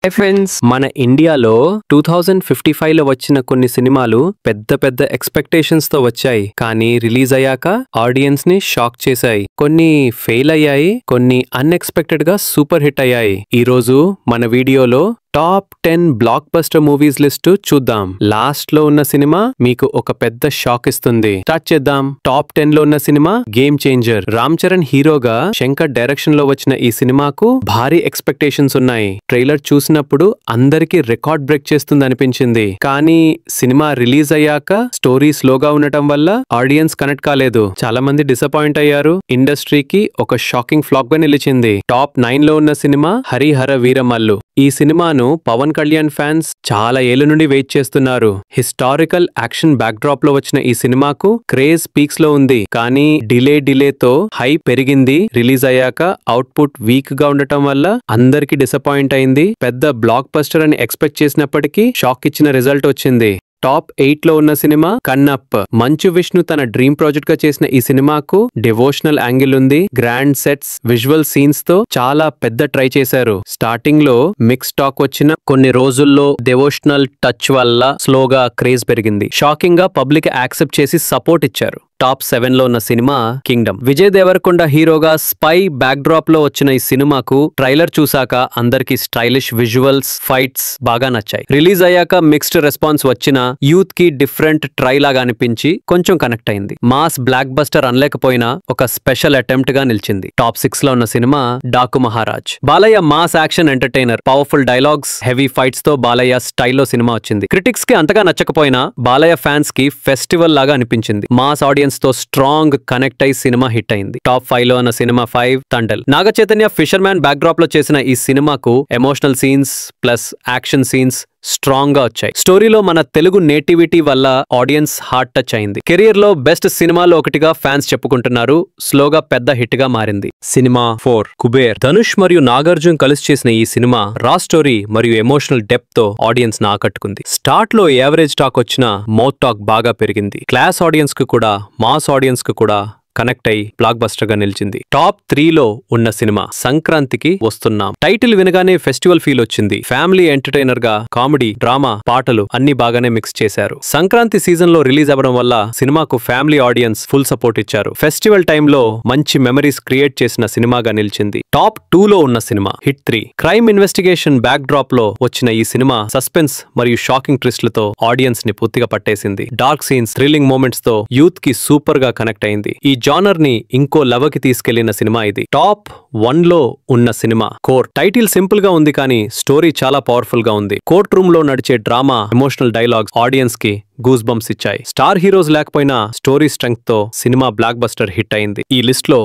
Hi friends, మన ఇండియాలో 2055 లో వచ్చిన కొన్ని సినిమాలు పెద్ద పెద్ద ఎక్స్పెక్టేషన్స్ తో వచ్చాయి. కానీ రిలీజ్ అయ్యాక ఆడియన్స్ ని షాక్ చేశాయి. కొన్ని ఫెయిల్ అయ్యాయి, కొన్ని అన్ఎక్స్పెక్టెడ్ గా సూపర్ హిట్ అయ్యాయి. ఈ రోజు మన వీడియోలో top 10 block buster movies list చూద్దాం. లాస్ట్ లో ఉన్న సినిమా మీకు ఒక పెద్ద షాక్ ఇస్తుంది. స్టార్ట్ చేద్దాం. టాప్ 10 లో ఉన్న cinema game changer. Ram Charan హీరోగా, శంకర్ డైరెక్షన్ లో వచ్చిన ఈ సినిమాకు భారీ ఎక్స్పెక్టేషన్స్ ఉన్నాయి. ట్రైలర్ చూసినప్పుడు అందరికీ రికార్డ్ బ్రేక్ చేస్తుంది అనిపించింది. కానీ సినిమా రిలీజ్ అయ్యాక స్టోరీ స్లోగా ఉండటం వల్ల ఆడియన్స్ కనెక్ట్ కాలేదు. చాలా మంది డిసప్పాయింట్ అయ్యారు. ఇండస్ట్రీకి ఒక షాకింగ్ ఫ్లాప్ గా నిలిచింది. టాప్ 9 లో ఉన్న సినిమా హరిహర వీరమల్లు. ఈ సినిమాను పవన్ కళ్యాణ్ ఫ్యాన్స్ చాలా ఏళ్ల నుండి వెయిట్ చేస్తున్నారు. హిస్టారికల్ యాక్షన్ బ్యాక్ డ్రాప్ లో వచ్చిన ఈ సినిమాకు క్రేజ్ పీక్స్ లో ఉంది. కానీ డిలేతో హైప్ పెరిగింది. రిలీజ్ అయ్యాక అవుట్పుట్ వీక్ గా ఉండటం వల్ల అందరికి డిసప్పాయింట్ అయింది. పెద్ద బ్లాక్ బస్టర్ అని ఎక్స్పెక్ట్ చేసినప్పటికీ షాక్ ఇచ్చిన రిజల్ట్ వచ్చింది. టాప్ 8 లో ఉన్న సినిమా కన్నప్. మంచు విష్ణు తన డ్రీమ్ ప్రాజెక్ట్ గా చేసిన ఈ సినిమాకు డివోషనల్ యాంగిల్ ఉంది. గ్రాండ్ సెట్స్, విజువల్ సీన్స్ తో చాలా పెద్ద ట్రై చేశారు. స్టార్టింగ్ లో మిక్స్ టాక్ వచ్చిన కొన్ని రోజుల్లో డివోషనల్ టచ్ వల్ల స్లోగా క్రేజ్ పెరిగింది. షాకింగ్ గా పబ్లిక్ యాక్సెప్ట్ చేసి సపోర్ట్ ఇచ్చారు. టాప్ 7 లో ఉన్న సినిమా కింగ్డమ్. విజయ్ దేవరకొండ హీరోగా స్పై బ్యాక్ డ్రాప్ లో వచ్చిన ఈ సినిమాకు ట్రైలర్ చూసాక అందరికి స్టైలిష్ విజువల్స్, ఫైట్స్ బాగా నచ్చాయి. రిలీజ్ అయ్యాక మిక్స్డ్ రెస్పాన్స్ వచ్చిన యూత్ కి డిఫరెంట్ ట్రై లాగా అనిపించి కొంచెం కనెక్ట్ అయింది. మాస్ బ్లాక్ బస్టర్ అనలేకపోయినా ఒక స్పెషల్ అటెంప్ట్ గా నిలిచింది. టాప్ 6 లో ఉన్న cinema Daaku Maharaj. Balayya mass action entertainer, powerful dialogues, heavy fights తో బాలయ్య స్టైల్లో సినిమా వచ్చింది. క్రిటిక్స్ కి అంతగా నచ్చకపోయినా బాలయ్య ఫ్యాన్స్ కి ఫెస్టివల్ లాగా అనిపించింది. మాస్ ఆడియన్స్ తో స్ట్రాంగ్ కనెక్ట్ అయి సినిమా హిట్ అయింది. టాప్ 5 లో ఉన్న సినిమా 5 Thandel. Naga Chaitanya fisherman backdrop లో చేసిన ఈ సినిమాకు emotional scenes plus action scenes strong గా వచ్చాయి. స్టోరీలో మన తెలుగు నేటివిటీ వల్ల ఆడియన్స్ హార్ట్ టచ్ అయింది. కెరియర్ లో బెస్ట్ సినిమాలో ఒకటిగా ఫ్యాన్స్ చెప్పుకుంటున్నారు. స్లోగా పెద్ద హిట్ గా మారింది. సినిమా 4 కుబేర్. ధనుష్ మరియు నాగార్జున్ కలిసి చేసిన ఈ సినిమా రా స్టోరీ మరియు ఎమోషనల్ డెప్త్ తో ఆడియన్స్ ని ఆకట్టుకుంది. స్టార్ట్ లో యావరేజ్ టాక్ వచ్చినా మౌత్ టాక్ బాగా పెరిగింది. క్లాస్ ఆడియన్స్ కు కూడా, మాస్ ఆడియన్స్ కు కూడా కనెక్ట్ అయి బ్లాక్ బస్టర్ గా నిలిచింది. టాప్ 3 లో ఉన్న సినిమా సంక్రాంతికి వస్తున్నాం. టైటిల్ వినగానే ఫెస్టివల్ ఫీల్ వచ్చింది. ఫ్యామిలీ ఎంటర్టైనర్ గా కామెడీ, డ్రామా, పాటలు అన్ని బాగానే మిక్స్ చేశారు. సంక్రాంతి సీజన్ లో రిలీజ్ అవ్వడం వల్ల సినిమాకు ఫ్యామిలీ ఆడియన్స్ ఫుల్ సపోర్ట్ ఇచ్చారు. ఫెస్టివల్ టైంలో మంచి మెమరీస్ క్రియేట్ చేసిన సినిమాగా నిలిచింది. టాప్ 2 లో ఉన్న cinema hit 3. Crime investigation back drop లో వచ్చిన ఈ సినిమా సస్పెన్స్ మరియు షాకింగ్ ట్విస్ట్లతో ఆడియన్స్ ని పూర్తిగా పట్టేసింది. డార్క్ సీన్స్, థ్రిల్లింగ్ మూమెంట్స్ తో యూత్ కి సూపర్ గా కనెక్ట్ అయింది. ఈ జానర్ ని ఇంకో లెవెల్కి తీసుకెళ్లిన సినిమా ఇది. టాప్ 1 లో ఉన్న సినిమా కోర్ట్. టైటిల్ సింపుల్ గా ఉంది కానీ స్టోరీ చాలా పవర్ఫుల్ గా ఉంది. కోర్ట్ రూమ్ లో నడిచే డ్రామా, ఎమోషనల్ డైలాగ్స్ ఆడియన్స్ కి గూస్ బంప్స్ ఇచ్చాయి. స్టార్ హీరోస్ లేకపోయినా స్టోరీ స్ట్రెంగ్త్ తో సినిమా బ్లాక్ బస్టర్ హిట్ అయింది. ఈ లిస్ట్ లో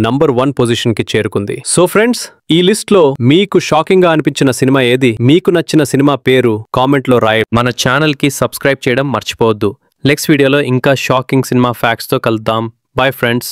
నంబర్ 1 పొజిషన్ కి చేరుకుంది. సో ఫ్రెండ్స్, ఈ లిస్ట్ లో మీకు షాకింగ్ గా అనిపించిన సినిమా ఏది? మీకు నచ్చిన సినిమా పేరు కామెంట్ లో రాయండి. మన ఛానల్ కి సబ్స్క్రైబ్ చేయడం మర్చిపోవద్దు. నెక్స్ట్ వీడియోలో ఇంకా షాకింగ్ సినిమా ఫ్యాక్ట్స్ తో కలుద్దాం. Bye friends.